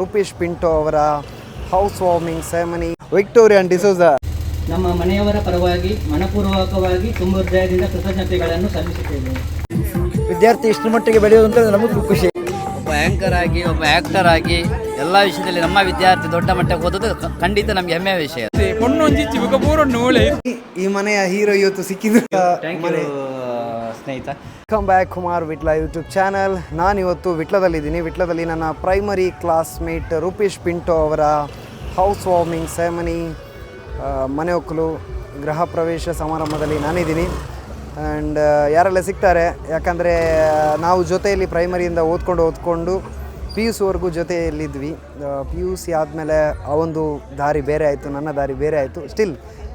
ರೂಪೇಶ್ ಪಿಂಟೋ ಅವರ house warming ceremony Victoria D'Souza ನಮ್ಮ ಮನೆಯವರ ಪರವಾಗಿ ಮನಪೂರ್ವಕವಾಗಿ ತುಂಬ ಹೃದಯದಿಂದ ಕೃತಜ್ಞತೆಗಳನ್ನು ಸಲ್ಲಿಸುತ್ತೇವೆ. ವಿದ್ಯಾರ್ಥಿ ಇಷ್ಟರ ಮಟ್ಟಿಗೆ ಬೆಳೆಯುವಂತ ನಮಗೂ ಖುಷಿ. ಒಬ್ಬ ಆ್ಯಂಕರ್ ಆಗಿ ಒಬ್ಬ ಆ್ಯಕ್ಟರ್ ಆಗಿ ಎಲ್ಲ ವಿಷಯದಲ್ಲಿ ನಮ್ಮ ವಿದ್ಯಾರ್ಥಿ ದೊಡ್ಡ ಮಟ್ಟಕ್ಕೆ ಓದೋದು ಖಂಡಿತ ನಮಗೆ ಹೆಮ್ಮೆಯ ವಿಷಯ. ಈ ಮನೆಯ ಹೀರೋ ಇವತ್ತು ಸಿಕ್ಕಿದ್ರು. ಸ್ನೇಹಿತ, welcome back Kumar Vitla YouTube channel. ನಾನಿವತ್ತು ವಿಟ್ಲದಲ್ಲಿದ್ದೀನಿ. ವಿಟ್ಲದಲ್ಲಿ ನನ್ನ ಪ್ರೈಮರಿ ಕ್ಲಾಸ್ಮೇಟ್ ರೂಪೇಶ್ ಪಿಂಟೋ ಅವರ ಹೌಸ್ ವಾರ್ಮಿಂಗ್ ಸೆರೆಮನಿ ಮನೆ ಒಕ್ಕಲು ಗೃಹ ಪ್ರವೇಶ ಸಮಾರಂಭದಲ್ಲಿ ನಾನಿದ್ದೀನಿ. ಆ್ಯಂಡ್ ಯಾರೆಲ್ಲ ಸಿಗ್ತಾರೆ, ಯಾಕಂದರೆ ನಾವು ಜೊತೆಯಲ್ಲಿ ಪ್ರೈಮರಿಯಿಂದ ಓದ್ಕೊಂಡು ಪಿ ಯು ಸಿವರೆಗೂ ಜೊತೆಯಲ್ಲಿದ್ವಿ. ಪಿ ಯು ಸಿ ಆದಮೇಲೆ ಅವೊಂದು ದಾರಿ ಬೇರೆ ಆಯಿತು, ನನ್ನ ದಾರಿ ಬೇರೆ ಆಯಿತು. ಸ್ಟಿಲ್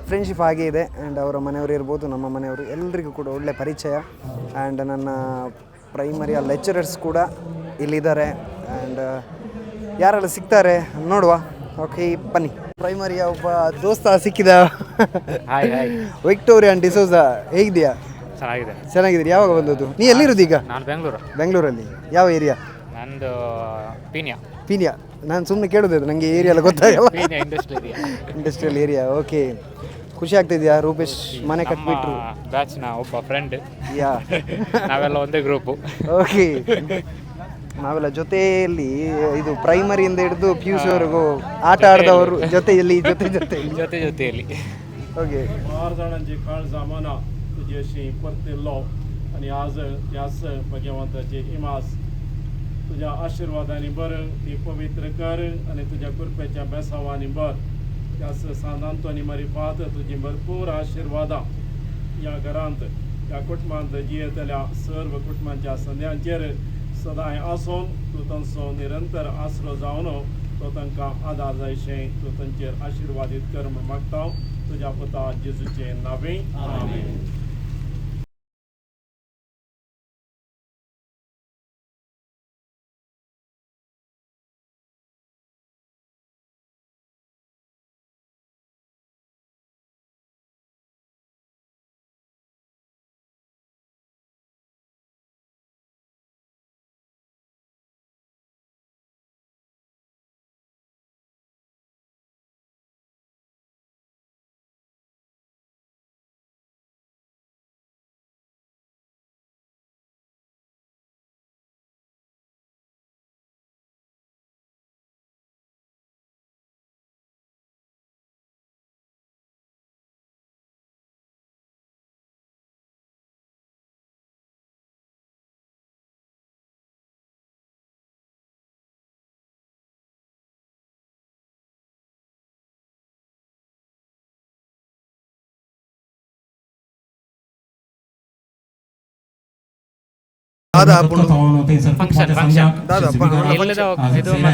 ಫ್ರೆಂಡ್ಶಿಪ್ ಆಗೇ ಇದೆ. ಆ್ಯಂಡ್ ಅವರ ಮನೆಯವರು ಇರ್ಬೋದು, ನಮ್ಮ ಮನೆಯವರು, ಎಲ್ರಿಗೂ ಕೂಡ ಒಳ್ಳೆ ಪರಿಚಯ. ಆ್ಯಂಡ್ ನನ್ನ ಪ್ರೈಮರಿಯ ಲೆಕ್ಚರರ್ಸ್ ಕೂಡ ಇಲ್ಲಿದ್ದಾರೆ. ಆ್ಯಂಡ್ ಯಾರೆಲ್ಲ ಸಿಗ್ತಾರೆ ನೋಡುವ. ಓಕೆ, ಬನ್ನಿ. ಪ್ರೈಮರಿಯ ಒಬ್ಬ ದೋಸ್ತ ಸಿಕ್ಕಿದ. ವಿಕ್ಟೋರಿಯಾ ಡಿಸೋಜಾ, ಹೇಗಿದೆಯಾ? ಚೆನ್ನಾಗಿದ್ದೀರಿ. ಯಾವಾಗ ಬಂದದ್ದು? ನೀ ಎಲ್ಲಿರೋದು ಈಗ? ನಾನು ಬೆಂಗಳೂರಲ್ಲಿ. ಯಾವ ಏರಿಯಾ? ನಂದು ಪೀನ್ಯಾ. ನಾನು ಸುಮ್ಮನೆ ಕೇಳೋದು, ನನಗೆ ಏರಿಯಾ ಎಲ್ಲ ಗೊತ್ತಾಗಲ್ಲ. Industrial area. ಓಕೆ, ಖುಷಿ ಆಗ್ತಿದ್ಯಾ? ರೂಪೇಶ್ ಮನೆ ಕಟ್ಬಿಟ್ರು. ಬ್ಯಾಚ್ನ ಒಬ್ಬ ಫ್ರೆಂಡ್. ಯಾ, ನಾವೆಲ್ಲ ಒಂದೇ ಗ್ರೂಪು. ಓಕೆ, ನಾವೆಲ್ಲ ಜೊತೆಯಲ್ಲಿ ಇದು ಪ್ರೈಮರಿಯಿಂದ ಹಿಡಿದು ಪಿ ಯು ಸಿವರೆಗೂ ಆಟ ಆಡಿದವರು ಜೊತೆಯಲ್ಲಿ. ಓಕೆ, तुझ्या आशीर्वादाने बरं ती पवित्र कर आणि तुझ्या कृपेच्या बेसावानी बर त्यास सांदांतोनी मरी पाहत तुझी भरपूर आशीर्वादा या घरांत या कुटुंबांत जियेतल्या सर्व कुटुंबांच्या संध्यांचेर सदांय आसून तूं तांचो निरंतर आसरो जावन तो तांकां आदार जायशें तूं तांचेर आशीर्वादीत कर म्हूण मागता तुज्या पुता जेजूचे नांवे. आमेन.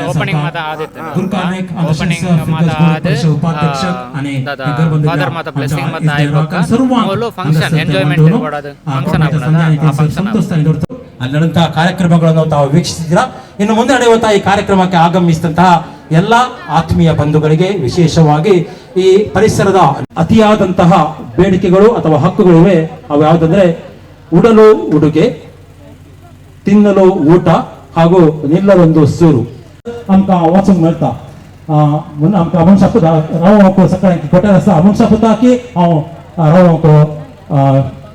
ಓಪನಿಂಗ್ ಮಾತಾ ಫಾದರ್ ಮಾತಾ ಬ್ಲೆಸ್ಸಿಂಗ್ ಮಾತಾ ಆಯ್ರೋಕ ಮೊದಲು ಫಂಕ್ಷನ್ ಎಂಜಾಯ್ಮೆಂಟ್ ಇರ್ಬೋಡದು ಫಂಕ್ಷನ್ ಅಲ್ಲಿರುವಂತಹ ಕಾರ್ಯಕ್ರಮಗಳನ್ನು ತಾವು ವೀಕ್ಷಿಸಿದ್ದೀರಾ. ಇನ್ನು ಮುಂದೆ ನಡೆಯುವಂತಹ ಈ ಕಾರ್ಯಕ್ರಮಕ್ಕೆ ಆಗಮಿಸಿದಂತಹ ಎಲ್ಲ ಆತ್ಮೀಯ ಬಂಧುಗಳಿಗೆ ವಿಶೇಷವಾಗಿ ಈ ಪರಿಸರದ ಅತಿಯಾದಂತಹ ಬೇಡಿಕೆಗಳು ಅಥವಾ ಹಕ್ಕುಗಳಿವೆ. ಅವು ಯಾವುದಂದ್ರೆ ಉಡಲು ಉಡುಗೆ, ತಿನ್ನಲು ಊಟ ಹಾಗೂ ನಿಲ್ಲಲೊಂದು ಸೂರು. आमकां वाचूंक मेळटा म्हणून आमकां आमोण शाकोता रावोंक सकाळी खोट्यार आसा आमोण शाकोता की हांव रावोंक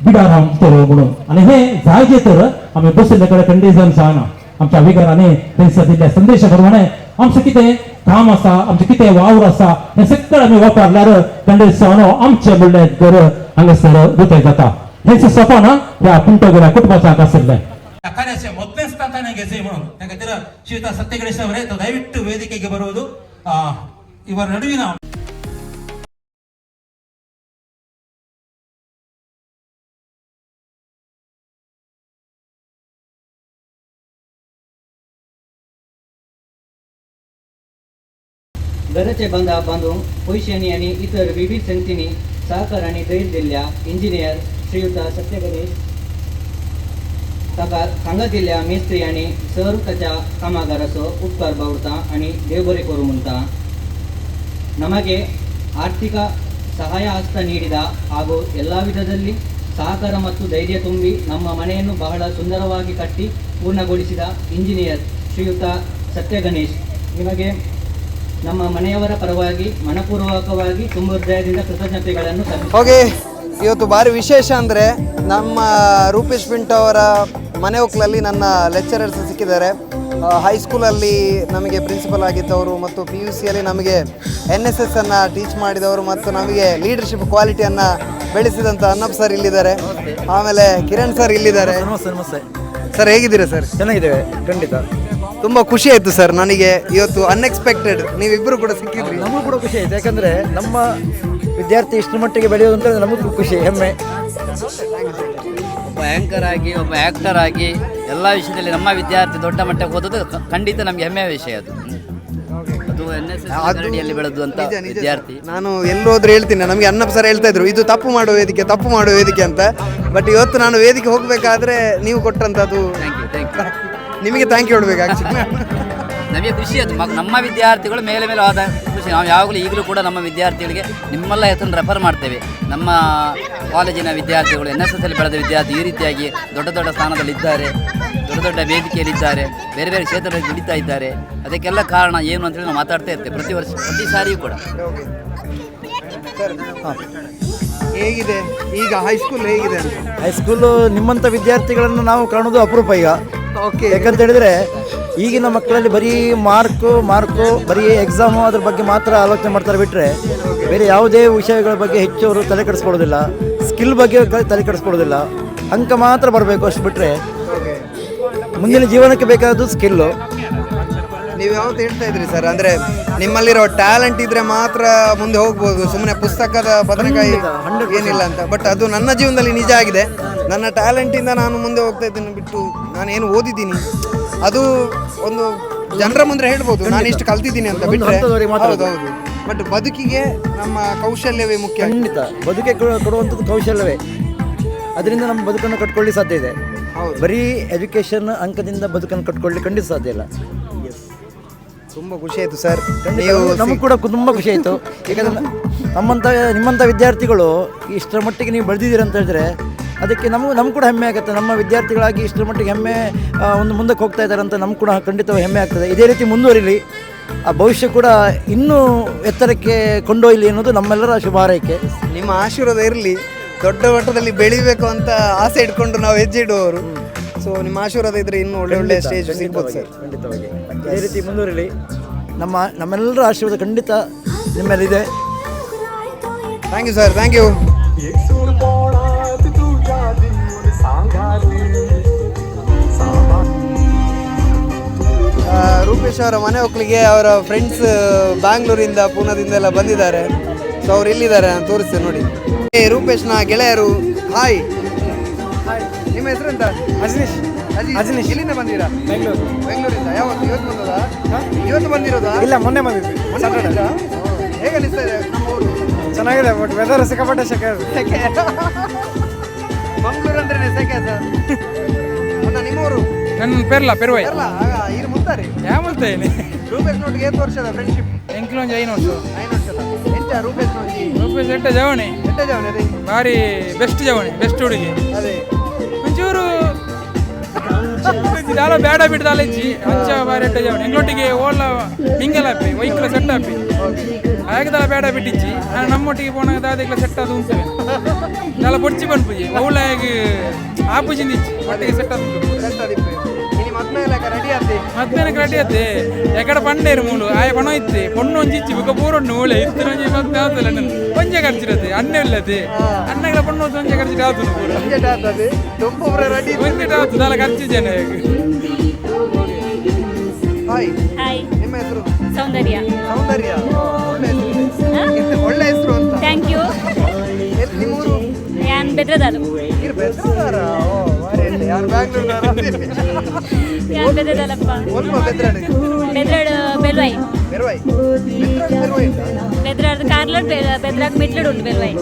बिडार रावतलो म्हणून. आनी हे जाय जे तर आमी बशिल्ले कडेन कंडिशन जायना. आमच्या विगारांनी थंयसर दिल्ल्या संदेशा प्रमाणे आमचें कितें काम आसा, आमचें कितें वावर आसा हें सगळें आमी वापरल्यार कंडिशन आमचें म्हणलें घर हांगासर रुतें जाता. हेंच सोपान ह्या पिंटो कुटुंबाक आशिल्लें. ಕಾರ್ಯಕ್ಕೆ ಮೊದಲನೇ ಸ್ಥಾನ ಗೆದ್ದೆ म्हणून ಯಾಕಂದ್ರೆ ಶ್ರೀಯುತ ಸತ್ಯಗಣೇಶ್ ಅವರೇ ದಯವಿಟ್ಟು ವೇದಿಕೆಗೆ ಬರುವುದು. ಇವರ ನಡುವಿನ घराचे बांधूंक पयशांनी आनी इतर विविध संस्थेनी सहकार आनी धैर्य दिल्ल्या इंजिनियर श्रीयुत सत्य गणेश ताका हांगा दिल्ल्या मेस्त्री आनी सर्व ताच्या कामागाराचो उपकार बावडटा आनी देव बरें करूं म्हणटा. ನಮಗೆ ಆರ್ಥಿಕ ಸಹಾಯ ಹಸ್ತ ನೀಡಿದ ಹಾಗೂ ಎಲ್ಲ ವಿಧದಲ್ಲಿ ಸಹಕಾರ ಮತ್ತು ಧೈರ್ಯ ತುಂಬಿ ನಮ್ಮ ಮನೆಯನ್ನು ಬಹಳ ಸುಂದರವಾಗಿ ಕಟ್ಟಿ ಪೂರ್ಣಗೊಳಿಸಿದ ಇಂಜಿನಿಯರ್ ಶ್ರೀಯುತ ಸತ್ಯ ಗಣೇಶ್ ನಿಮಗೆ ನಮ್ಮ ಮನೆಯವರ ಪರವಾಗಿ ಮನಪೂರ್ವಕವಾಗಿ ತುಂಬ ಹೃದಯದಿಂದ ಕೃತಜ್ಞತೆಗಳನ್ನು ಸಲ್ಲಿಸುತ್ತೇನೆ. ಓಕೆ, ಇವತ್ತು ಭಾರಿ ವಿಶೇಷ ಅಂದರೆ ನಮ್ಮ ರೂಪೇಶ್ ಪಿಂಟೋ ಅವರ ಮನೆ ಒಕ್ಕಲಲ್ಲಿ ನನ್ನ ಲೆಕ್ಚರರ್ಸ್ ಸಿಕ್ಕಿದ್ದಾರೆ. ಹೈಸ್ಕೂಲಲ್ಲಿ ನಮಗೆ ಪ್ರಿನ್ಸಿಪಲ್ ಆಗಿದ್ದವರು ಮತ್ತು PUCಯಲ್ಲಿ ನಮಗೆ NSS ಅನ್ನು ಟೀಚ್ ಮಾಡಿದವರು ಮತ್ತು ನಮಗೆ ಲೀಡರ್ಶಿಪ್ ಕ್ವಾಲಿಟಿಯನ್ನು ಬೆಳೆಸಿದಂಥ ಅನ್ನಪ್ ಸರ್ ಇಲ್ಲಿದ್ದಾರೆ. ಆಮೇಲೆ ಕಿರಣ್ ಸರ್ ಇಲ್ಲಿದ್ದಾರೆ. ನಮಸ್ತೆ ಸರ್, ಹೇಗಿದ್ದೀರಾ ಸರ್? ಚೆನ್ನಾಗಿದ್ದೇವೆ, ಖಂಡಿತ. ತುಂಬ ಖುಷಿ ಆಯಿತು ಸರ್ ನನಗೆ ಇವತ್ತು ಅನ್ಎಕ್ಸ್ಪೆಕ್ಟೆಡ್ ನೀವಿಬ್ಬರು ಕೂಡ ಸಿಕ್ಕಿದ್ರಿ. ನಮಗೂ ಕೂಡ ಖುಷಿ ಆಯಿತು, ಯಾಕಂದರೆ ನಮ್ಮ ವಿದ್ಯಾರ್ಥಿ ಇಷ್ಟರ ಮಟ್ಟಿಗೆ ಬೆಳೆಯೋದು ಅಂತ ನಮಗೂ ಖುಷಿ, ಹೆಮ್ಮೆ. ಒಬ್ಬ ಆ್ಯಂಕರ್ ಆಗಿ ಒಬ್ಬ ಆ್ಯಕ್ಟರ್ ಆಗಿ ಎಲ್ಲ ವಿಷಯದಲ್ಲಿ ನಮ್ಮ ವಿದ್ಯಾರ್ಥಿ ದೊಡ್ಡ ಮಟ್ಟಕ್ಕೆ ಓದೋದು ಖಂಡಿತ ನಮಗೆ ಹೆಮ್ಮೆಯ ವಿಷಯ. ಅದು NSS ಗರಡಿಯಲ್ಲಿ ಬೆಳೆದಂಥ ವಿದ್ಯಾರ್ಥಿ. ನಾನು ಎಲ್ಲೋದ್ರೂ ಹೇಳ್ತೀನಿ, ನಮಗೆ ಅನ್ನಪ್ಪ ಸರ್ ಹೇಳ್ತಾ ಇದ್ರು ಇದು ತಪ್ಪು ಮಾಡುವ ವೇದಿಕೆ ಅಂತ. ಬಟ್ ಇವತ್ತು ನಾನು ವೇದಿಕೆ ಹೋಗಬೇಕಾದ್ರೆ ನೀವು ಕೊಟ್ಟಂಥದ್ದು ಥ್ಯಾಂಕ್ ಯು. ನಿಮಗೆ ಥ್ಯಾಂಕ್ ಯು ಹೇಳ್ಬೇಕು ಆ್ಯಕ್ಚುಲಿ. ನಮಗೆ ಖುಷಿ ಆಯಿತು, ನಮ್ಮ ವಿದ್ಯಾರ್ಥಿಗಳು ಮೇಲೆ ಆದ ಖುಷಿ. ನಾವು ಯಾವಾಗಲೂ ಈಗಲೂ ಕೂಡ ನಮ್ಮ ವಿದ್ಯಾರ್ಥಿಗಳಿಗೆ ನಿಮ್ಮೆಲ್ಲ ಹೆಸರನ್ನು ರೆಫರ್ ಮಾಡ್ತೇವೆ. ನಮ್ಮ ಕಾಲೇಜಿನ ವಿದ್ಯಾರ್ಥಿಗಳು NSS ಅಲ್ಲಿ ಬೆಳೆದ ವಿದ್ಯಾರ್ಥಿ ಈ ರೀತಿಯಾಗಿ ದೊಡ್ಡ ದೊಡ್ಡ ಸ್ಥಾನದಲ್ಲಿದ್ದಾರೆ, ದೊಡ್ಡ ದೊಡ್ಡ ವೇದಿಕೆಯಲ್ಲಿದ್ದಾರೆ, ಬೇರೆ ಬೇರೆ ಕ್ಷೇತ್ರದಲ್ಲಿ ದುಡಿತಾ ಇದ್ದಾರೆ. ಅದಕ್ಕೆಲ್ಲ ಕಾರಣ ಏನು ಅಂತೇಳಿ ನಾವು ಮಾತಾಡ್ತಾ ಇರ್ತೇವೆ ಪ್ರತಿ ಸಾರಿಯೂ ಕೂಡ. ಹೇಗಿದೆ ಈಗ ಹೈಸ್ಕೂಲ್ ಹೇಗಿದೆ ಅಂತ? ಹೈಸ್ಕೂಲು ನಿಮ್ಮಂಥ ವಿದ್ಯಾರ್ಥಿಗಳನ್ನು ನಾವು ಕಾಣೋದು ಅಪರೂಪ ಈಗ. ಓಕೆ, ಯಾಕಂತ ಹೇಳಿದರೆ ಈಗಿನ ಮಕ್ಕಳಲ್ಲಿ ಬರೀ ಮಾರ್ಕು ಬರೀ ಎಕ್ಸಾಮು ಅದ್ರ ಬಗ್ಗೆ ಮಾತ್ರ ಆಲೋಚನೆ ಮಾಡ್ತಾರೆ ಬಿಟ್ಟರೆ ಬೇರೆ ಯಾವುದೇ ವಿಷಯಗಳ ಬಗ್ಗೆ ಹೆಚ್ಚು ಅವರು ತಲೆ ಕೆಡಿಸ್ಕೊಳ್ಳೋದಿಲ್ಲ. ಸ್ಕಿಲ್ ಬಗ್ಗೆ ತಲೆ ಕೆಡಿಸ್ಕೊಳ್ಳೋದಿಲ್ಲ. ಅಂಕ ಮಾತ್ರ ಬರಬೇಕು ಅಷ್ಟು ಬಿಟ್ಟರೆ ಮುಂದಿನ ಜೀವನಕ್ಕೆ ಬೇಕಾದದ್ದು ಸ್ಕಿಲ್ಲು. ನೀವು ಯಾವತ್ತು ಹೇಳ್ತಾ ಇದ್ರಿ ಸರ್, ಅಂದರೆ ನಿಮ್ಮಲ್ಲಿರೋ ಟ್ಯಾಲೆಂಟ್ ಇದ್ರೆ ಮಾತ್ರ ಮುಂದೆ ಹೋಗ್ಬೋದು, ಸುಮ್ಮನೆ ಪುಸ್ತಕದ ಬದನೆಕಾಯಿ ಏನಿಲ್ಲ ಅಂತ. ಬಟ್ ಅದು ನನ್ನ ಜೀವನದಲ್ಲಿ ನಿಜ ಆಗಿದೆ. ನನ್ನ ಟ್ಯಾಲೆಂಟಿಂದ ನಾನು ಮುಂದೆ ಹೋಗ್ತಾ ಇದ್ದೀನಿ ಬಿಟ್ಟು ನಾನೇನು ಓದಿದ್ದೀನಿ ಅದು ಒಂದು ಜನರ ಮುಂದೆ ಹೇಳ್ಬೋದು ನಾನು ಇಷ್ಟು ಕಲ್ತಿದ್ದೀನಿ ಅಂತ ಬಿಟ್ಟರೆ. ಹೌದು, ಬಟ್ ಬದುಕಿಗೆ ನಮ್ಮ ಕೌಶಲ್ಯವೇ ಮುಖ್ಯ. ಖಂಡಿತ ಬದುಕೆ ಕೊಡುವಂಥದ್ದು ಕೌಶಲ್ಯವೇ. ಅದರಿಂದ ನಮ್ಮ ಬದುಕನ್ನು ಕಟ್ಕೊಳ್ಳಿ ಸಾಧ್ಯ ಇದೆ. ಬರೀ ಎಜುಕೇಷನ್ ಅಂಕದಿಂದ ಬದುಕನ್ನು ಕಟ್ಕೊಳ್ಳಿ ಖಂಡಿತ ಸಾಧ್ಯ ಇಲ್ಲ. ತುಂಬ ಖುಷಿ ಆಯಿತು ಸರ್. ನಮಗೂ ಕೂಡ ತುಂಬ ಖುಷಿ ಆಯಿತು. ಯಾಕಂದರೆ ನಿಮ್ಮಂಥ ವಿದ್ಯಾರ್ಥಿಗಳು ಇಷ್ಟರ ಮಟ್ಟಿಗೆ ನೀವು ಬೆಳೆದಿದ್ದೀರಿ ಅಂತ ಹೇಳಿದ್ರೆ ಅದಕ್ಕೆ ನಮಗೂ ಕೂಡ ಹೆಮ್ಮೆ ಆಗುತ್ತೆ. ನಮ್ಮ ವಿದ್ಯಾರ್ಥಿಗಳಾಗಿ ಇಷ್ಟರ ಮಟ್ಟಿಗೆ ಹೆಮ್ಮೆ ಒಂದು ಮುಂದಕ್ಕೆ ಹೋಗ್ತಾ ಇದ್ದಾರೆ ಅಂತ ನಮ್ಗೆ ಕೂಡ ಖಂಡಿತ ಹೆಮ್ಮೆ ಆಗ್ತದೆ. ಇದೇ ರೀತಿ ಮುಂದುವರಿಲಿ, ಆ ಭವಿಷ್ಯ ಕೂಡ ಇನ್ನೂ ಎತ್ತರಕ್ಕೆ ಕೊಂಡೊಯ್ಯಲಿ ಅನ್ನೋದು ನಮ್ಮೆಲ್ಲರ ಶುಭ ಹಾರೈಕೆ. ನಿಮ್ಮ ಆಶೀರ್ವಾದ ಇರಲಿ, ದೊಡ್ಡ ಮಟ್ಟದಲ್ಲಿ ಬೆಳಿಬೇಕು ಅಂತ ಆಸೆ ಇಟ್ಕೊಂಡು ನಾವು ಹೆಜ್ಜೆ ಇಡುವವರು. ಸೊ ನಿಮ್ಮ ಆಶೀರ್ವಾದ ಇದ್ರೆ ಇನ್ನೂ ಒಳ್ಳೆ ಸ್ಟೇಜ್ ಸಿಗ್ಬೋದು ಸರ್. ಖಂಡಿತವಾಗಿ ಇದೇ ರೀತಿ ಮುಂದುವರಿಲಿ. ನಮ್ಮೆಲ್ಲರ ಆಶೀರ್ವಾದ ಖಂಡಿತ ನಿಮ್ಮಲ್ಲಿದೆ. Thank you sir, thank you. Rupesh ಅವರ ಮನೆ ಒಕ್ಕಲಿಗೆ ಅವರ ಫ್ರೆಂಡ್ಸ್ ಬ್ಯಾಂಗ್ಳೂರಿಂದ ಪೂನಾದಿಂದೆಲ್ಲ ಬಂದಿದ್ದಾರೆ. ಸೊ ಅವ್ರು ಇಲ್ಲಿದ್ದಾರೆ, ನಾನು ತೋರಿಸ್ತೇನೆ ನೋಡಿ. ರೂಪೇಶ್ನ ಗೆಳೆಯರು. ಹಾಯ್, ನಿಮ್ಮ ಹೆಸರು ಎಂತ? ಅಜಿನೀಶ್. ಎಲ್ಲಿಂದ ಬಂದಿರಾ? ಬೆಂಗಳೂರಿಂದ. ಯಾವತ್ತು? ಇವತ್ತು ಬಂದಿರೋದಾ? ಇಲ್ಲ, ಮೊನ್ನೆ ಬಂದಿದ್ವಿ. ಹೇಗೆ ಅನಿಸ್ತಾ ಇದೆ ನಮ್ಮ ಊರು? ಚೆನ್ನಾಗಿದೆ, ಬಟ್ ವೆದರ್ ಸಿಕ್ಕಾಪಟ್ಟೆ ಸೆಕೆ. ಮಂಗಳೂರು ಅಂದ್ರೆ ಸೆಕೆ ಸರ್. ಅಣ್ಣ ನಿಮ್ಮೂರು? ನನ್ನ ಪೆರ್ವೈ. ಇದು ಮುತ್ತಾರೆ ಯಾಮಲ್ತೇನೆ. ರೂಪೇಶ್ ನೋಟಿಗೆ 8 ವರ್ಷದ ಫ್ರೆಂಡ್ಶಿಪ್? ಎಂಕ್ಲೊಂಜಿ 5 ವರ್ಷ. 5 ವರ್ಷದ. ಎಂತ ರೂಪೇಶ್ ನೋಡಿ? ರೂಪೇಶ್ ಎಟ್ಟ ಜವಣಿ ಅದೇ ಭಾರಿ ಬೆಸ್ಟ್ ಜವಣಿ, ಬೆಸ್ಟ್ ಹುಡುಗಿ. ಅದೇ ಒಂಚೂರು ದಾಲ ಬೇಡ ಬಿಡ್ದಾಲ ಇಜ್ಜಿ ಅಂಚ ಬಾರಿ ಎಟ್ಟ ಜವಣಿ ಎಂಗ್ಲೊಟ್ಟಿಗೆ ಓಲ್ಲ ಮಿಂಗಲ್ ಹಾಪಿ ವೈಕ್ಲ ಸೆಟ್ ಹಾಪಿ ಆಗದಲ್ಲ ಬೇಡ ಬಿಟ್ಟಿಜ್ಜಿ. ನಾನು ನಮ್ಮೊಟ್ಟಿಗೆ ಪೋನಾಗ ದಾದೆಗ್ಲ ಸೆಟ್ ಅದು ಉಂಟವೆ ದಾಲ ಪೊಡ್ಚಿ ಬಂದ್ಪುಜಿ ಅವಳಾಗಿ ಆಪುಜಿಂದಿಜ್ಜಿ ಒಟ್ಟಿಗೆ ಸೆಟ್ ಅದು ಮಧ್ಯಾಹ್ನಕ್ಕೆ ರೆಡಿ ಆತೆ ಎಕಡೆ ಪಂಡೇರು ಮೂಲು ಆಯ ಪಣ ಇತ್ತೆ ಪೊಣ್ಣು ಒಂಜಿಚ್ಚಿ ಬುಕ್ಕ ಪೂರೊಣ್ಣು ಓಳೆ ಇತ್ತು ಒಂಜಿ ಮತ್ತೆ ಆತಲ್ಲ ನನ್ನ ಒಂಜೆ ಖರ್ಚಿರತ್ತೆ ಅನ್ನ ಇಲ್ಲದೆ ಅನ್ನಗಳ ಪೊಣ್ಣು ಒಂಜೆ ಖರ್ಚಿಗೆ ಆತನು ಒಂಜೆ ಆತು ದಾಲ ಖರ್ಚು ಜನ. ಹಾಯ್, ಹಾಯ್, ನಿಮ್ಮ ಹೆಸರು? ಸೌಂದರ್ಯ. ಸೌಂದರ್ಯ, ಒಳ್ಳೆ ಹೆಸರು ಅಂತ. Thank you. ನಿಮ್ಮೂರು? ಯಾನ್ ಬೆದ್ರದಾರು. ಯಾರು ಬ್ಯಾಂಗ್ಳೂರ್ನವರಾ? ಯಾನ್ ಬೆದ್ರದಲ್ಲಪ್ಪ. ಬೆದ್ರಾಡು ಬೆಲ್ವೈ. ಬೆರ್ವೈ ಬೆದ್ರಾಡ್ ಕಾರ್ಲೋಡ್ ಬೆದ್ರಾಗ್ ಮಿಟ್ಲಡ್ ಉಂಟು ಬೆಲ್ವೈ.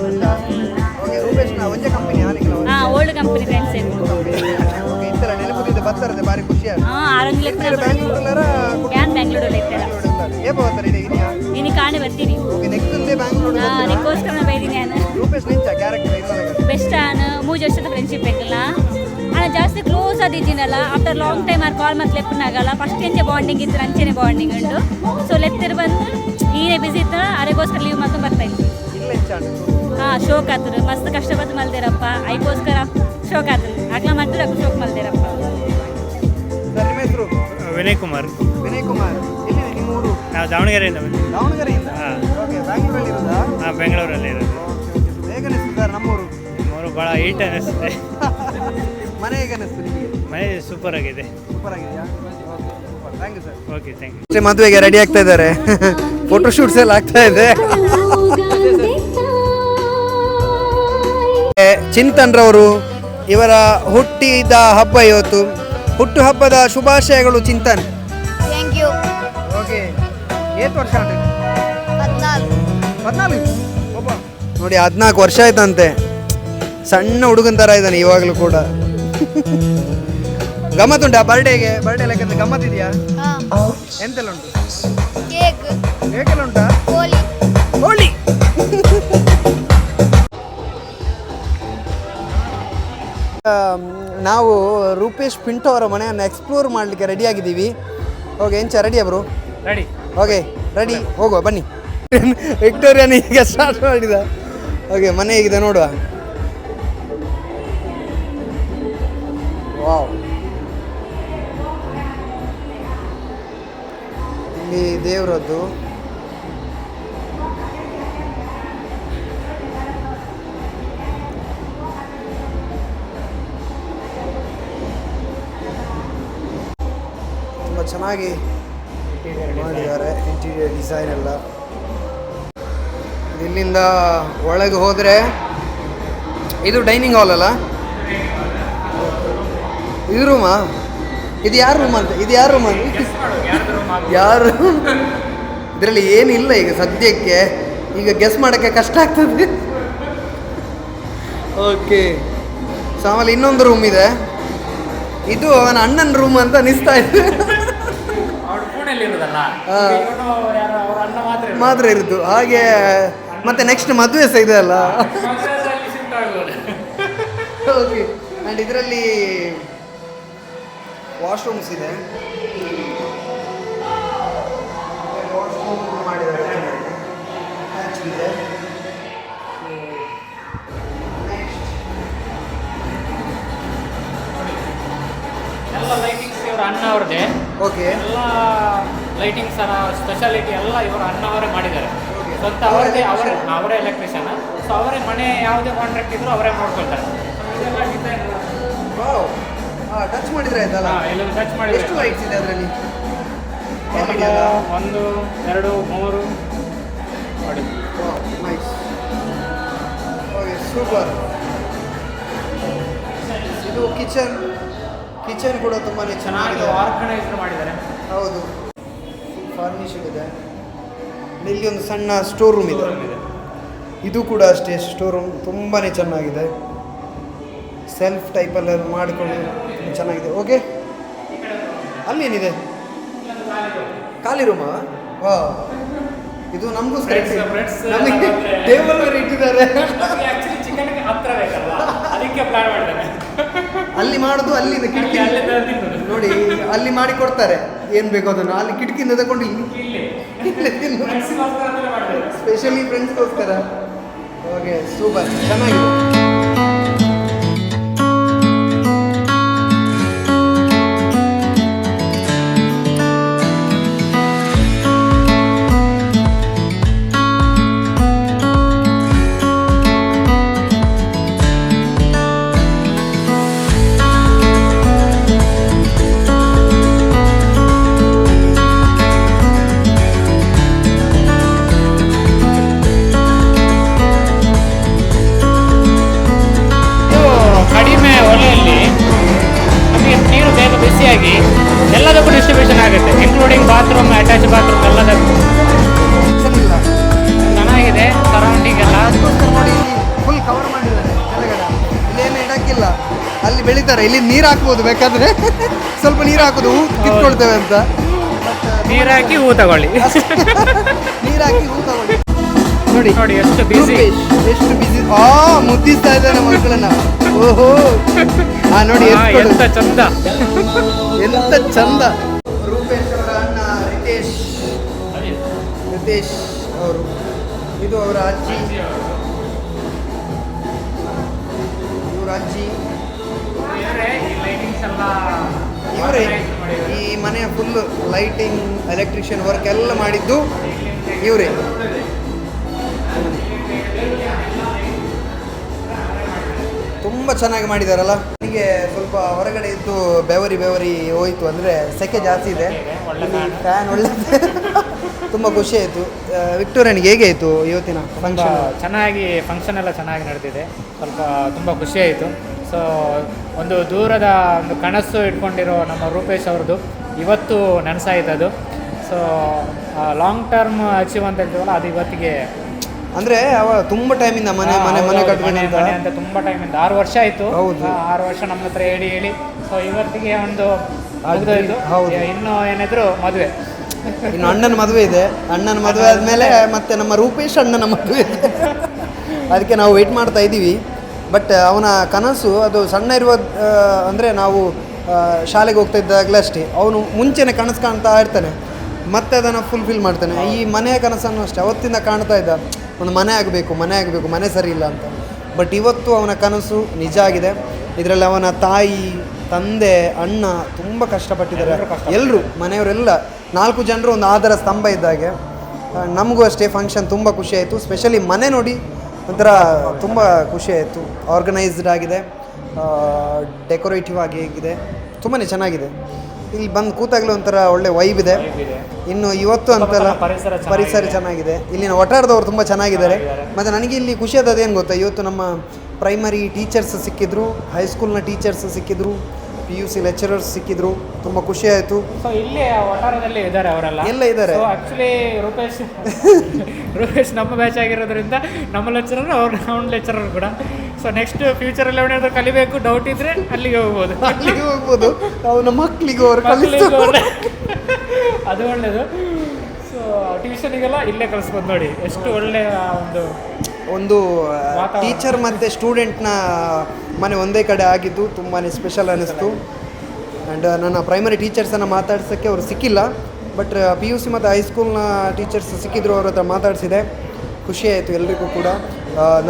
ರೂಪೇಶ್ನ ಒಂದೇ ಕಂಪನಿ ಓಲ್ಡ್ ಕಂಪನಿ ಫ್ರೆಂಡ್ಸ್ ಇತ್ತರ ನೆನಪುದಿದ್ದ ಬರ್ತಾರೆ ಬಾರಿ ಖುಷಿಯಾಗಿ. ಆರಂಜ್ ಲೆಕ್ಕ ಬ್ಯಾಂಗ್ಳೂರ್ ಯಾನ್ ಬ್ಯಾಂಗ್ಳೂರಲ್ಲಿ ಇರ್ತೇನೆ. ಏಪ ಬರ್ತಾರೆ ನೀನು ಕಾಣೆ ಬರ್ತೀನಿ. ನೆಕ್ಸ್ಟ್ ಬ್ಯಾಂಗ್ಳೂರ್ ನಿಕ್ಕೋಸ್ಕರ ಬೈದೀನಿ ನಾನು. ರೂಪೇಶ್ ನಿಂಚ ಕ್ಯಾರೆಕ್ಟರ್ ಬೆಸ್ಟ್ ಆನ್ 3 ವರ್ಷದ ಫ್ರೆಂಡ್ಶಿಪ್ ಬೇಕಲ್ಲ. ಅಣ್ಣ ಜಾಸ್ತಿ ಕ್ಲೋಸ್ ಆದಿದ್ದೀನಲ್ಲ ಆಫ್ಟರ್ ಲಾಂಗ್ ಟೈಮ್ ಅವ್ರು ಕಾಲ್ ಮತ್ತೆ ಲೆಪ್ಪನಾಗಲ್ಲ ಫಸ್ಟ್ ಎಂಚೆ ಬಾಂಡಿಂಗ್ ಇತ್ತು ಅಂಚೆನೆ ಬಾಂಡಿಂಗ್ ಉಂಟು ಸೊ ಲೆತ್ತಿರು ಬಂದು ಈನೇ ಬಿಸಿ ಇತ್ತು ಅರೆಗೋಸ್ಕರ ಲೀವ್ ಮಾಡ್ಕೊಂಡು ಬರ್ತಾ ಇತ್ತು ಹಾಂ ಶೋಕ್ ಆತರು ಮಸ್ತ್ ಕಷ್ಟಪಟ್ಟು ಮಲ್ದೇರಪ್ಪ ಐಗೋಸ್ಕರ ಶೋಕ್ ಆತರು ಅಗ್ಲ ಮಾಡ್ತಾರೆ ಅಕ್ಕ ಶೋಕ್ ಮಲ್ದೇರಪ್ಪ. ಸರ್ ನಿಮ್ಮ ಹೆಸರು? ವಿನಯ್ ಕುಮಾರ್. ವಿನಯ್ ಕುಮಾರ್. ಎಲ್ಲಿದೆ ನಿಮ್ಮ ಊರು? ನಾವು ದಾವಣಗೆರೆಯಿಂದ ಬಂದಿದ್ದೀವಿ. ದಾವಣಗೆರೆಯಿಂದ? ಓಕೆ, ಬ್ಯಾಂಗ್ಳೂರಲ್ಲಿ ಇರೋದಾ? ಹಾಂ, ಬೆಂಗಳೂರಲ್ಲಿ ಇರೋದು. ಹೇಗೆ ಅನಿಸ್ತು ಸರ್ ನಮ್ಮೂರು? ನಮ್ಮೂರು ಭಾಳ ಹೀಟ್ ಅನ್ನಿಸುತ್ತೆ. ಮನೆ ಹೇಗೆ ಅನಿಸ್ತು ನಿಮಗೆ? ಮನೆ ಸೂಪರ್ ಆಗಿದೆ. ಸೂಪರ್ ಆಗಿದೆಯಾ? Thank you sir. Okay, thank you. ಮದುವೆಗೆ ರೆಡಿ ಆಗ್ತಾ ಇದ್ದಾರೆ, ಫೋಟೋ ಶೂಟ್ಸ್ ಎಲ್ಲ ಆಗ್ತಾ ಇದೆ. ಚಿಂತನ್ ರವರು ಇವರ ಹುಟ್ಟಿದ ಹಬ್ಬ ಇವತ್ತು. ಹುಟ್ಟು ಹಬ್ಬದ ಶುಭಾಶಯಗಳು ಚಿಂತನ್. Thank you. ಓಕೆ, 8 ವರ್ಷ ಆಗಿದೆ? 14 ಒಬ್ಬ ನೋಡಿ 14 ವರ್ಷ ಆಯ್ತಂತೆ. ಸಣ್ಣ ಹುಡುಗನ ಥರ ಇದ್ದಾನೆ ಇವಾಗಲೂ ಕೂಡ. ಗಮ್ಮತ್ತುಂಟಾ ಬರ್ಡೇಗೆ? ಬರ್ಡೇ ಲೆಕ್ಕದ ಗಮ್ಮತ್ ಇದೆಯಾ? ಎಂತೆಲ್ಲ ಉಂಟು? ಕೇಕ್ ಕೇಕೆಲ್ಲ ಉಂಟಾ? ಕೋಳಿ ಹೋಳಿ. ನಾವು ರೂಪೇಶ್ ಪಿಂಟೋ ಅವರ ಮನೆಯನ್ನು ಎಕ್ಸ್ಪ್ಲೋರ್ ಮಾಡಲಿಕ್ಕೆ ರೆಡಿ ಆಗಿದ್ದೀವಿ. ಓಕೆ, ಎಂಚ ರೆಡಿಯಾ ಬ್ರೋ? ರೆಡಿ. ಓಕೆ, ರೆಡಿ, ಹೋಗುವ ಬನ್ನಿ. ವಿಕ್ಟೋರಿಯಾನ ಈಗ ಸ್ಟಾರ್ಟ್ ಮಾಡಿದ. ಓಕೆ, ಮನೆ ಹೇಗಿದೆ ನೋಡುವ. ವಾವ್, ಇಲ್ಲಿ ದೇವರದ್ದು. ತುಂಬ ಚೆನ್ನಾಗಿ ಮಾಡಿದ್ದಾರೆ ಇಂಟೀರಿಯರ್ ಡಿಸೈನ್ ಎಲ್ಲ. ಇಲ್ಲಿಂದ ಒಳಗೆ ಹೋದರೆ ಇದು ಡೈನಿಂಗ್ ಹಾಲ್ ಅಲ್ಲ? ಇದು ರೂಮಾ? ಇದು ಯಾರು ರೂಮ್ ಅಂತ? ಇದು ಯಾರು ರೂಮ್ ಅಂತ? ಯಾರು ಇದರಲ್ಲಿ ಏನಿಲ್ಲ ಈಗ ಸದ್ಯಕ್ಕೆ. ಈಗ ಗೆಸ್ ಮಾಡೋಕ್ಕೆ ಕಷ್ಟ ಆಗ್ತದೆ. ಓಕೆ, ಸೊ ಆಮೇಲೆ ಇನ್ನೊಂದು ರೂಮ್ ಇದೆ. ಇದು ಅವನ ಅಣ್ಣನ ರೂಮ್ ಅಂತ ಅನಿಸ್ತಾ ಇದೆ. ಮಾತ್ರ ಇರುದು ಹಾಗೆ. ಮತ್ತೆ ನೆಕ್ಸ್ಟ್ ಮದುವೆ ಸಹ ಇದೆ ಅಲ್ಲ? ಓಕೆ, ಆ್ಯಂಡ್ ಇದರಲ್ಲಿ ವಾಶ್ರೂಮ್ಸ್ ಇದೆ. ಮಾಡಿದ್ದಾರೆ, ಇದೆ. ಎಲ್ಲ ಲೈಟಿಂಗ್ಸ್ ಇವರ ಅಣ್ಣ ಅವ್ರದ್ದೇ. ಓಕೆ, ಎಲ್ಲ ಲೈಟಿಂಗ್ಸ್ ಸ್ಪೆಷಾಲಿಟಿ ಎಲ್ಲ ಇವರ ಅಣ್ಣ ಅವರೇ ಮಾಡಿದ್ದಾರೆ. ಸ್ವಂತ ಅವರೇ ಎಲೆಕ್ಟ್ರಿಷಿಯನ್. ಸೊ ಅವರೇ ಮನೆ ಯಾವುದೇ ಕಾಂಟ್ರಾಕ್ಟ್ ಇದ್ರು ಅವರೇ ನೋಡ್ಕೊಳ್ತಾರೆ. ಇದೆಲ್ಲ ಡಿಸೈನ್ ಟಚ್ ಮಾಡಿದ್ರೆ ಆಯ್ತಲ್ಲ? ಎಲ್ಲ ಟಚ್ ಮಾಡಿದ್ರೆ. ಎಷ್ಟು ಲೈಟ್ಸ್ ಇದೆ ಅದರಲ್ಲಿ? 1, 2, 3 ನೋಡಿ. ನೈಸ್. Okay, super. ಇದು ಕಿಚನ್ ಕೂಡ ತುಂಬಾ ಚೆನ್ನಾಗಿದೆ, ಆರ್ಗನೈಸ್ ಮಾಡಿದ್ದಾರೆ. ಹೌದು, ಫರ್ನಿಷಡ್ ಇದೆ. ಇಲ್ಲಿ ಒಂದು ಸಣ್ಣ ಸ್ಟೋರ್ ರೂಮ್ ಇದೆ. ಇದು ಕೂಡ ಅಷ್ಟೇ, ಸ್ಟೋರ್ ರೂಮ್ ತುಂಬಾ ಚೆನ್ನಾಗಿದೆ. ಸೆಲ್ಫ್ ಟೈಪಲ್ಲಿ ಮಾಡಿಕೊಂಡು ಚೆನ್ನಾಗಿದೆ. ಓಕೆ, ಅಲ್ಲೇನಿದೆ? ಖಾಲಿ ರೂಮಾ? ವಾ, ಇದು ನಮಗೂ ನಮಗೆ ಟೇಬಲ್ ಬೇರೆ ಇಟ್ಟಿದ್ದಾರೆ. ಅಲ್ಲಿ ಮಾಡೋದು ಅಲ್ಲಿಂದ ಕಿಟಕಿ ನೋಡಿ, ಅಲ್ಲಿ ಮಾಡಿ ಕೊಡ್ತಾರೆ ಏನು ಬೇಕೋ ಅದನ್ನು. ಅಲ್ಲಿ ಕಿಟಕಿಯಿಂದ ತಗೊಂಡು ಸ್ಪೆಷಲಿ ಫ್ರೆಂಡ್ಸ್ಗೋಸ್ಕರ. ಓಕೆ, ಸೂಪರ್, ಚೆನ್ನಾಗಿದೆ. ಎಲ್ಲದಕ್ಕೂ ಡಿಸ್ಟ್ರಿಬ್ಯೂಷನ್ ಆಗುತ್ತೆ, ಇನ್ಕ್ಲೂಡಿಂಗ್ ಬಾತ್ರೂಮ್, ಅಟ್ಯಾಚ್ ಬಾತ್ರೂಮ್ ಎಲ್ಲದಕ್ಕೂ ಚೆನ್ನಾಗಿದೆ. ಸರೌಂಡಿಂಗ್ ಎಲ್ಲ ನೋಡಿ, ಫುಲ್ ಕವರ್ ಮಾಡಿದ್ದಾರೆ ಕೆಳಗಡೆ. ಇಲ್ಲೇನು ಇಡಕ್ಕಿಲ್ಲ, ಅಲ್ಲಿ ಬೆಳಿತಾರೆ. ಇಲ್ಲಿ ನೀರು ಹಾಕ್ಬೋದು ಬೇಕಾದ್ರೆ, ಸ್ವಲ್ಪ ನೀರು ಹಾಕೋದು ಹೂ ಕಿತ್ಕೊಳ್ತೇವೆ ಅಂತ. ನೀರು ಹಾಕಿ ಹೂ ತಗೊಳ್ಳಿ. ನೀರು ಹಾಕಿ ಹೂ ತಗೊಳ್ಳಿ. ನೋಡಿ ನೋಡಿ ಎಷ್ಟು ಬಿಸಿ. ಮುದ್ದಿಸ್ತಾ ಇದ್ದಾನೆ ಮಕ್ಕಳನ್ನ. ಓಹೋ, ನೋಡಿ ಎಷ್ಟು ಎಂತ ಚಂದ. ಎಂತ ಚಂದ. ರೂಪೇಶ್ ಅವರ ಅಣ್ಣ ರಿತೇಶ್ ಅವರು, ಇದು ಅವರ ಅಜ್ಜಿ, ಇವ್ರ ಅಜ್ಜಿ, ಇವರೇ ಈ ಮನೆಯ ಫುಲ್ ಲೈಟಿಂಗ್ ಎಲೆಕ್ಟ್ರಿಷಿಯನ್ ವರ್ಕ್ ಎಲ್ಲ ಮಾಡಿದ್ದು ಇವರೇ. ತುಂಬ ಚೆನ್ನಾಗಿ ಮಾಡಿದಾರಲ್ಲ. ನನಗೆ ಸ್ವಲ್ಪ ಹೊರಗಡೆ ಇದ್ದು ಬೆವರಿ ಹೋಯಿತು, ಅಂದರೆ ಸೆಕೆ ಜಾಸ್ತಿ ಇದೆ, ಫ್ಯಾನ್ ಒಳ್ಳೆ ತುಂಬ ಖುಷಿ ಆಯಿತು. ವಿಕ್ಟೋರಿಯನ್ಗೆ ಹೇಗೆ ಆಯಿತು ಇವತ್ತಿನ ಫಂಕ್ಷನ್? ಚೆನ್ನಾಗಿ ಫಂಕ್ಷನ್ ಎಲ್ಲ ಚೆನ್ನಾಗಿ ನಡೆದಿದೆ, ತುಂಬ ಖುಷಿ ಆಯಿತು. ಸೊ ಒಂದು ದೂರದ ಒಂದು ಕನಸು ಇಟ್ಕೊಂಡಿರೋ ನಮ್ಮ ರೂಪೇಶ್ ಅವ್ರದ್ದು ಇವತ್ತು ನನಸಾಯ್ತು ಅದು. ಸೊ ಲಾಂಗ್ ಟರ್ಮ್ ಅಚೀವ್ ಅಂತ ಹೇಳ್ತೀವಲ್ಲ, ಅದು ಇವತ್ತಿಗೆ ಅಂದರೆ ಅವ ತುಂಬ ಟೈಮಿಂದ ಮನೆ ಕಟ್ಟಬೇಕಂತ ಅಂತ ತುಂಬ ಟೈಮಿಂದ 6 ವರ್ಷ ಆಯಿತು. 6 ವರ್ಷ ನಮ್ಮ ಹತ್ರ ಹೇಳಿ ಸೊ ಇವತ್ತಿಗೆ ಒಂದು ಮುಗಿದೋಯ್ತು. ಇನ್ನು ಏನಿದ್ರು ಮದುವೆ, ಇನ್ನು ಅಣ್ಣನ ಮದುವೆ ಇದೆ. ಅಣ್ಣನ ಮದುವೆ ಆದಮೇಲೆ ಮತ್ತೆ ನಮ್ಮ ರೂಪೇಶ್ ಅಣ್ಣನ ಮದುವೆ ಇದೆ. ಅದಕ್ಕೆ ನಾವು ವೆಯ್ಟ್ ಮಾಡ್ತಾ ಇದ್ದೀವಿ. ಬಟ್ ಅವನ ಕನಸು ಅದು ಸಣ್ಣ ಇರುವ, ಅಂದರೆ ನಾವು ಶಾಲೆಗೆ ಹೋಗ್ತಾ ಇದ್ದಾಗಲೇ ಅಷ್ಟೇ, ಅವನು ಮುಂಚೆನೇ ಕನಸು ಕಾಣ್ತಾ ಇರ್ತಾನೆ, ಮತ್ತೆ ಅದನ್ನು ಫುಲ್ಫಿಲ್ ಮಾಡ್ತಾನೆ. ಈ ಮನೆಯ ಕನಸನ್ನು ಅಷ್ಟೇ ಅವತ್ತಿಂದ ಕಾಣ್ತಾ ಇದ್ದ, ಒಂದು ಮನೆ ಆಗಬೇಕು, ಮನೆ ಸರಿ ಇಲ್ಲ ಅಂತ. ಬಟ್ ಇವತ್ತು ಅವನ ಕನಸು ನಿಜ ಆಗಿದೆ. ಇದರಲ್ಲಿ ಅವನ ತಾಯಿ, ತಂದೆ, ಅಣ್ಣ ತುಂಬ ಕಷ್ಟಪಟ್ಟಿದ್ದಾರೆ. ಎಲ್ಲರೂ ಮನೆಯವರೆಲ್ಲ 4 ಜನರು ಒಂದು ಆಧಾರ ಸ್ತಂಭ ಇದ್ದಾಗೆ. ನಮಗೂ ಅಷ್ಟೇ ಫಂಕ್ಷನ್ ತುಂಬ ಖುಷಿ ಆಯಿತು. ಸ್ಪೆಷಲಿ ಮನೆ ನೋಡಿ ಒಂಥರ ತುಂಬ ಖುಷಿ ಆಯಿತು. ಆರ್ಗನೈಸ್ಡ್ ಆಗಿದೆ, ಡೆಕೋರೇಟಿವ್ ಆಗಿ ಹೇಗಿದೆ, ತುಂಬಾ ಚೆನ್ನಾಗಿದೆ. ಇಲ್ಲಿ ಬಂದು ಕೂತಾಗಲೂ ಒಂಥರ ಒಳ್ಳೆ ವೈಬ್ ಇದೆ. ಇನ್ನು ಇವತ್ತು ಅಂತಲ್ಲ, ಪರಿಸರ ಚೆನ್ನಾಗಿದೆ. ಇಲ್ಲಿನ ಒಟ್ಟಾರದವರು ತುಂಬ ಚೆನ್ನಾಗಿದ್ದಾರೆ. ಮತ್ತು ನನಗೆ ಇಲ್ಲಿ ಖುಷಿಯಾದದೇನು ಗೊತ್ತಾ, ಇವತ್ತು ನಮ್ಮ ಪ್ರೈಮರಿ ಟೀಚರ್ಸ್ ಸಿಕ್ಕಿದ್ರು, ಹೈಸ್ಕೂಲ್ನ ಟೀಚರ್ಸ್ ಸಿಕ್ಕಿದ್ರು, PUC ಲೆಕ್ಚರರ್ಸ್ ಸಿಕ್ಕಿದ್ರು. ತುಂಬ ಖುಷಿ ಆಯಿತು. ಸೊ ಇಲ್ಲಿ ಒಟ್ಟಾರದಲ್ಲಿ ಇದ್ದಾರೆ, ಅವರೆಲ್ಲ ಎಲ್ಲ ಇದ್ದಾರೆ. ಆ್ಯಕ್ಚುಲಿ ರೂಪೇಶ್ ನಮ್ಮ ಬ್ಯಾಚ್ ಆಗಿರೋದ್ರಿಂದ ನಮ್ಮ ಲೆಕ್ಚರರ್, ಅವ್ನ ಲೆಕ್ಚರರ್ ಕೂಡ. ಸೊ ನೆಕ್ಸ್ಟ್ ಫ್ಯೂಚರಲ್ಲಿ ಅವನೇನಾದ್ರು ಕಲಿಬೇಕು ಡೌಟ್ ಇದ್ದರೆ ಅಲ್ಲಿಗೆ ಹೋಗ್ಬೋದು. ಅವನ ಮಕ್ಕಳಿಗೂ ಅವರು ಅದು ಒಳ್ಳೆಯದು. ಸೊ ಟ್ಯೂಷನಿಗೆಲ್ಲ ಇಲ್ಲೇ ಕಲಿಸ್ಬೋದು ನೋಡಿ, ಎಷ್ಟು ಒಳ್ಳೆಯ ಒಂದು ಟೀಚರ್ ಮತ್ತು ಸ್ಟೂಡೆಂಟ್ನ ಮನೆ ಒಂದೇ ಕಡೆ ಆಗಿದ್ದು ತುಂಬಾ ಸ್ಪೆಷಲ್ ಅನ್ನಿಸ್ತು. ಆ್ಯಂಡ್ ನನ್ನ ಪ್ರೈಮರಿ ಟೀಚರ್ಸನ್ನು ಮಾತಾಡ್ಸೋಕ್ಕೆ ಅವರು ಸಿಕ್ಕಿಲ್ಲ, ಬಟ್ PUC ಮತ್ತು ಹೈಸ್ಕೂಲ್ನ ಟೀಚರ್ಸ್ ಸಿಕ್ಕಿದ್ರು, ಅವ್ರ ಹತ್ರ ಮಾತಾಡಿಸಿದೆ. ಖುಷಿ ಆಯಿತು ಎಲ್ರಿಗೂ ಕೂಡ.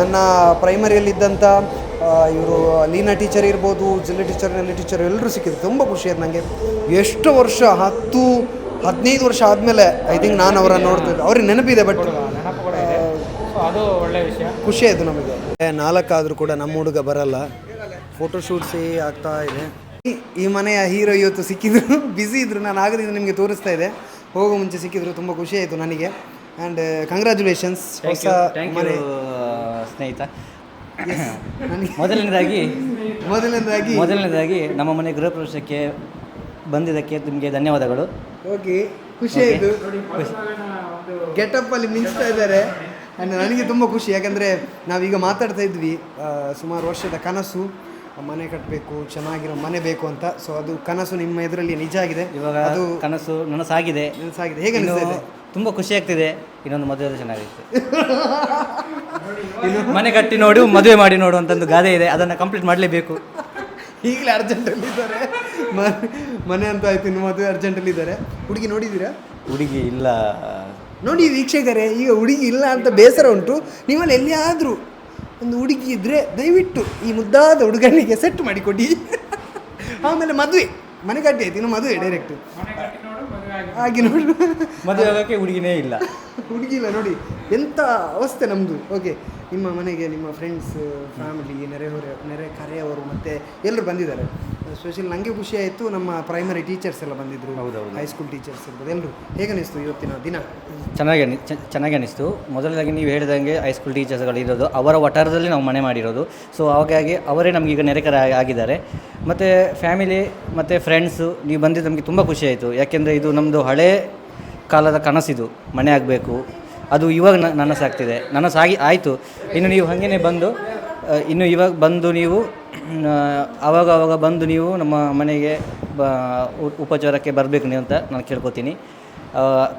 ನನ್ನ ಪ್ರೈಮರಿಯಲ್ಲಿದ್ದಂಥ ಇವರು ಲೀನಾ ಟೀಚರ್ ಇರ್ಬೋದು, ಜಿಲ್ಲೆ ಟೀಚರ್ ಎಲ್ಲರೂ ಸಿಕ್ಕಿದ್ರು. ತುಂಬ ಖುಷಿ ಆಯ್ತು ನನಗೆ. ಎಷ್ಟು ವರ್ಷ 10-15 ವರ್ಷ ಆದಮೇಲೆ ಐ ಥಿಂಕ್ ನಾನು ಅವರನ್ನು ನೋಡ್ತಿದ್ದೆ. ಅವ್ರಿಗೆ ನೆನಪಿದೆ, ಬಟ್ ಅದು ಒಳ್ಳೆಯ ವಿಷಯ. ಖುಷಿ ಆಯಿತು ನಮಗೆ. 4 ಆದರೂ ಕೂಡ ನಮ್ಮ ಹುಡುಗ ಬರಲ್ಲ, ಫೋಟೋಶೂಟ್ಸೇ ಆಗ್ತಾ ಇದೆ. ಈ ಮನೆಯ ಹೀರೋ ಇವತ್ತು ಸಿಕ್ಕಿದ್ರು, ಬ್ಯುಸಿ ಇದ್ರು. ನಾನು ಆಗದಿಂದ ನಿಮಗೆ ತೋರಿಸ್ತಾ ಇದೆ, ಹೋಗೋ ಮುಂಚೆ ಸಿಕ್ಕಿದ್ರು. ತುಂಬ ಖುಷಿ ಆಯಿತು ನನಗೆ. ಆ್ಯಂಡ್ ಕಂಗ್ರ್ಯಾಚುಲೇಷನ್ಸ್ ಹೊಸ ಮನೆ ಸ್ನೇಹಿತ. ಮೊದಲನೇದಾಗಿ ನಮ್ಮ ಮನೆ ಗೃಹ ಪ್ರವೇಶಕ್ಕೆ ಬಂದಿದ್ದಕ್ಕೆ ನಿಮಗೆ ಧನ್ಯವಾದಗಳು. ಓಕೆ, ಖುಷಿ ಆಯಿತು. ಗೆಟಪ್ಪಲ್ಲಿ ಮಿಂಚ್ತಾ ಇದ್ದಾರೆ. ಆ್ಯಂಡ್ ನನಗೆ ತುಂಬ ಖುಷಿ, ಯಾಕಂದರೆ ನಾವೀಗ ಮಾತಾಡ್ತಾ ಇದ್ವಿ ಸುಮಾರು ವರ್ಷದ ಕನಸು, ಮನೆ ಕಟ್ಟಬೇಕು, ಚೆನ್ನಾಗಿರೋ ಮನೆ ಬೇಕು ಅಂತ. ಸೊ ಅದು ಕನಸು ನಿಮ್ಮ ಎದುರಲ್ಲಿ ನಿಜ ಆಗಿದೆ. ಇವಾಗ ಅದು ಕನಸು ನನಸಾಗಿದೆ. ಹೇಗೆ ಅನಿಸ್ತಿದೆ? ತುಂಬ ಖುಷಿ ಆಗ್ತಿದೆ. ಇನ್ನೊಂದು ಮದುವೆ ಚೆನ್ನಾಗಿತ್ತು. ಮನೆ ಕಟ್ಟಿ ನೋಡು, ಮದುವೆ ಮಾಡಿ ನೋಡು ಅಂತ ಒಂದು ಗಾದೆ ಇದೆ, ಅದನ್ನು ಕಂಪ್ಲೀಟ್ ಮಾಡಲೇಬೇಕು. ಈಗಲೇ ಅರ್ಜೆಂಟಲ್ಲಿದ್ದಾರೆ. ಮನೆ ಅಂತ ಆಯ್ತು, ಇನ್ನು ಮದುವೆ ಅರ್ಜೆಂಟಲ್ಲಿದ್ದಾರೆ. ಹುಡುಗಿ ನೋಡಿದ್ದೀರಾ? ಹುಡುಗಿ ಇಲ್ಲ. ನೋಡಿ ವೀಕ್ಷಕರೇ, ಈಗ ಹುಡುಗಿ ಇಲ್ಲ ಅಂತ ಬೇಸರ ಉಂಟು. ನೀವಲ್ಲಿ ಎಲ್ಲಿಯಾದರೂ ಒಂದು ಹುಡುಗಿ ಇದ್ದರೆ ದಯವಿಟ್ಟು ಈ ಮುದ್ದಾದ ಹುಡುಗನಿಗೆ ಸೆಟ್ ಮಾಡಿಕೊಡಿ. ಆಮೇಲೆ ಮನೆ ಕಟ್ಟಿ ಆಯ್ತು, ಇನ್ನು ಮದುವೆ ಡೈರೆಕ್ಟ್ ಹಾಗೆ ನೋಡು. ಮದುವೆ ಆಗೋಕ್ಕೆ ಹುಡುಗಿನೇ ಇಲ್ಲ. ಹುಡುಗಿ ಇಲ್ಲ ನೋಡಿ, ಎಂಥ ಅವಸ್ಥೆ ನಮ್ಮದು. ಓಕೆ, ನಿಮ್ಮ ಮನೆಗೆ ನಿಮ್ಮ ಫ್ರೆಂಡ್ಸ್, ಫ್ಯಾಮಿಲಿ, ನೆರೆ ಕರೆಯವರು ಮತ್ತು ಎಲ್ಲರೂ ಬಂದಿದ್ದಾರೆ. ಸ್ಪೆಷಲಿ ನನಗೆ ಖುಷಿ ಆಯಿತು. ನಮ್ಮ ಪ್ರೈಮರಿ ಟೀಚರ್ಸ್ ಎಲ್ಲ ಬಂದಿದ್ದರು, ಹೈಸ್ಕೂಲ್ ಟೀಚರ್ಸ್ ಇರ್ಬೋದು, ಎಲ್ಲರೂ. ಹೇಗೆ ಅನಿಸ್ತು ಇವತ್ತಿನ ದಿನ? ಚೆನ್ನಾಗಿ ಅನ್ನಿಸ್ತು. ಮೊದಲನೇದಾಗಿ ನೀವು ಹೇಳಿದಂಗೆ ಹೈಸ್ಕೂಲ್ ಟೀಚರ್ಸ್ಗಳು ಇರೋದು, ಅವರ ವಠಾರದಲ್ಲಿ ನಾವು ಮನೆ ಮಾಡಿರೋದು. ಸೊ ಹಾಗಾಗಿ ಅವರೇ ನಮಗೀಗ ನೆರೆಕರ ಆಗಿದ್ದಾರೆ. ಮತ್ತು ಫ್ಯಾಮಿಲಿ ಮತ್ತು ಫ್ರೆಂಡ್ಸು ನೀವು ಬಂದಿದ್ದು ನಮಗೆ ತುಂಬ ಖುಷಿ ಆಯಿತು. ಯಾಕೆಂದರೆ ಇದು ನಮ್ಮದು ಹಳೇ ಕಾಲದ ಕನಸಿದು, ಮನೆ ಆಗಬೇಕು. ಅದು ಇವಾಗ ನನಸಾಗ್ತಿದೆ, ಆಯಿತು. ಇನ್ನು ನೀವು ಹಾಗೇ ಬಂದು ಇವಾಗ ಬಂದು ನೀವು ಆವಾಗ ಬಂದು ನೀವು ನಮ್ಮ ಮನೆಗೆ ಉಪಚಾರಕ್ಕೆ ಬರಬೇಕು ನೀವು ಅಂತ ನಾನು ಕೇಳ್ಕೊತೀನಿ.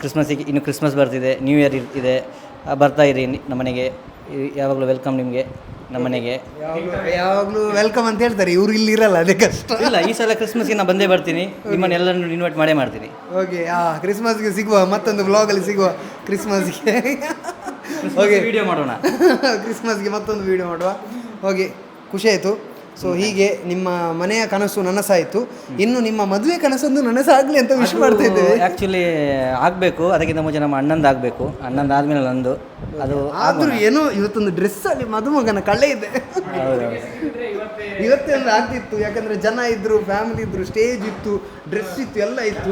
ಕ್ರಿಸ್ಮಸ್ ಬರ್ತಿದೆ, ನ್ಯೂ ಇಯರ್ ಇದೆ, ಬರ್ತಾ ಇರಿ ನಮ್ಮ ಮನೆಗೆ. ಯಾವಾಗಲೂ ವೆಲ್ಕಮ್ ನಿಮಗೆ. ನಮ್ಮನೆಗೆ. ಯಾವಾಗಲೂ ವೆಲ್ಕಮ್ ಅಂತ ಹೇಳ್ತಾರೆ, ಇವರು ಇಲ್ಲಿ ಇರಲ್ಲ, ಅದೇ ಕಷ್ಟ. ಇಲ್ಲ, ಈ ಸಲ ಕ್ರಿಸ್ಮಸ್ಗೆ ನಾನು ಬಂದೇ ಬರ್ತೀನಿ, ನಿಮ್ಮನ್ನೆಲ್ಲರನ್ನು ಇನ್ವೈಟ್ ಮಾಡೇ ಮಾಡ್ತೀನಿ. ಓಕೆ, ಕ್ರಿಸ್ಮಸ್ಗೆ ಸಿಗುವ, ಮತ್ತೊಂದು ವ್ಲಾಗಲ್ಲಿ ಸಿಗುವ ಕ್ರಿಸ್ಮಸ್ಗೆ. ಓಕೆ, ವಿಡಿಯೋ ಮಾಡೋಣ. ಕ್ರಿಸ್ಮಸ್ಗೆ ಮತ್ತೊಂದು ವಿಡಿಯೋ ಮಾಡುವ. ಓಕೆ, ಖುಷಿ ಆಯಿತು. ಸೊ ಹೀಗೆ ನಿಮ್ಮ ಮನೆಯ ಕನಸು ನನಸಾಯಿತು. ಇನ್ನು ನಿಮ್ಮ ಮದುವೆ ಕನಸೊಂದು ನನಸಾಗಲಿ ಅಂತ ವಿಶ್ ಮಾಡ್ತಾ ಇದ್ದೇವೆ. ಆ್ಯಕ್ಚುಲಿ ಆಗಬೇಕು, ಅದಕ್ಕಿಂತ ಮುಂಚೆ ನಮ್ಮ ಅಣ್ಣಂದು ಆಗಬೇಕು, ಅಣ್ಣಂದಾದ್ಮೇಲೆ ನಂದು. ಅದು ಆದರೂ ಏನೋ ಇವತ್ತೊಂದು ಡ್ರೆಸ್ಸಲ್ಲಿ ಮದುಮಗನ ಕಳೆ ಇದೆ. ಇವತ್ತೇ ಒಂದು ಆಗ್ತಿತ್ತು, ಯಾಕಂದರೆ ಜನ ಇದ್ದರು, ಫ್ಯಾಮಿಲಿ ಇದ್ದರು, ಸ್ಟೇಜ್ ಇತ್ತು, ಡ್ರೆಸ್ ಇತ್ತು, ಎಲ್ಲ ಇತ್ತು,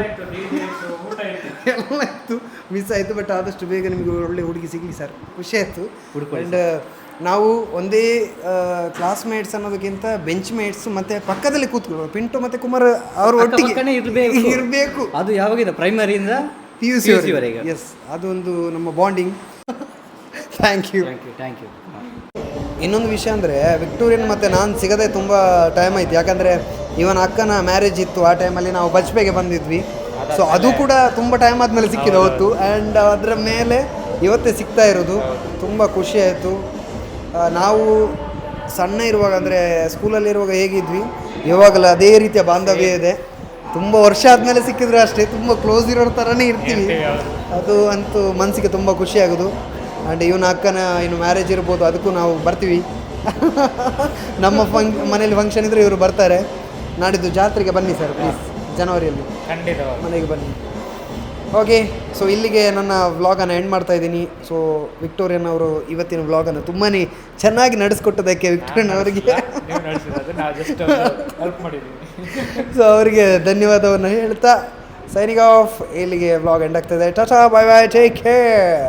ಎಲ್ಲ ಇತ್ತು. ಮಿಸ್ ಆಯಿತು. ಬಟ್ ಆದಷ್ಟು ಬೇಗ ನಿಮಗೆ ಒಳ್ಳೆ ಹುಡುಗಿ ಸಿಗಲಿ ಸರ್, ಖುಷಿ ಆಯಿತು. ಆ್ಯಂಡ್ ನಾವು ಒಂದೇ ಕ್ಲಾಸ್ಮೇಟ್ಸ್ ಅನ್ನೋದಕ್ಕಿಂತ ಬೆಂಚ್ ಮೇಟ್ಸ್ ಮತ್ತು ಪಕ್ಕದಲ್ಲಿ ಕೂತ್ಕೊಳ್ಳೋ ಪಿಂಟು ಮತ್ತು ಕುಮಾರ್ ಅವರು ಒಟ್ಟಿಗೆ ಇರಬೇಕು. ಅದು ಯಾವಾಗಿದೆ, ಪ್ರೈಮರಿಯಿಂದ PUC ವರೆಗೆ. ಎಸ್, ಅದೊಂದು ನಮ್ಮ ಬಾಂಡಿಂಗ್. Thank you. ಇನ್ನೊಂದು ವಿಷಯ ಅಂದರೆ, ವಿಕ್ಟೋರಿಯನ್ ಮತ್ತು ನಾನು ಸಿಗದೆ ತುಂಬ ಟೈಮ್ ಆಯಿತು. ಯಾಕಂದರೆ ಇವನ ಅಕ್ಕನ ಮ್ಯಾರೇಜ್ ಇತ್ತು, ಆ ಟೈಮಲ್ಲಿ ನಾವು ಬಜ್ಪೆಗೆ ಬಂದಿದ್ವಿ. ಸೊ ಅದು ಕೂಡ ತುಂಬ ಟೈಮ್ ಆದಮೇಲೆ ಸಿಕ್ಕಿದೆ ಅವತ್ತು. ಆ್ಯಂಡ್ ಅದರ ಮೇಲೆ ಇವತ್ತೇ ಸಿಗ್ತಾ ಇರೋದು, ತುಂಬ ಖುಷಿ ಆಯಿತು. ನಾವು ಸಣ್ಣ ಇರುವಾಗ, ಅಂದರೆ ಸ್ಕೂಲಲ್ಲಿರುವಾಗ ಹೇಗಿದ್ವಿ, ಇವಾಗಲೂ ಅದೇ ರೀತಿಯ ಬಾಂಧವ್ಯ ಇದೆ. ತುಂಬ ವರ್ಷ ಆದಮೇಲೆ ಸಿಕ್ಕಿದ್ರೆ ಅಷ್ಟೇ, ತುಂಬ ಕ್ಲೋಸ್ ಇರೋ ಥರನೇ ಇರ್ತೀವಿ. ಅದು ಅಂತೂ ಮನಸ್ಸಿಗೆ ತುಂಬ ಖುಷಿ ಆಗೋದು. ಆ್ಯಂಡ್ ಇವನ ಅಕ್ಕನ ಇನ್ನು ಮ್ಯಾರೇಜ್ ಇರ್ಬೋದು, ಅದಕ್ಕೂ ನಾವು ಬರ್ತೀವಿ. ನಮ್ಮ ಮನೇಲಿ ಫಂಕ್ಷನ್ ಇದ್ದರೆ ಇವರು ಬರ್ತಾರೆ. ನಾಡಿದ್ದು ಜಾತ್ರೆಗೆ ಬನ್ನಿ ಸರ್ ಪ್ಲೀಸ್, ಜನವರಿಯಲ್ಲಿ ಮನೆಗೆ ಬನ್ನಿ. ಓಕೆ, ಸೊ ಇಲ್ಲಿಗೆ ನನ್ನ ವ್ಲಾಗನ್ನು ಎಂಡ್ ಮಾಡ್ತಾ ಇದ್ದೀನಿ. ಸೊ ವಿಕ್ಟೋರಿಯನ್ ಅವರು ಇವತ್ತಿನ ವ್ಲಾಗನ್ನು ತುಂಬಾ ಚೆನ್ನಾಗಿ ನಡೆಸ್ಕೊಟ್ಟೋದಕ್ಕೆ ವಿಕ್ಟೋರಿಯನ್ ಅವರಿಗೆ ಸೊ ಅವರಿಗೆ ಧನ್ಯವಾದವನ್ನು ಹೇಳ್ತಾ ಸೈನಿಂಗ್ ಆಫ್. ಇಲ್ಲಿಗೆ ವ್ಲಾಗ್ ಎಂಡ್ ಆಗ್ತದೆ. Tata, bye bye, take care.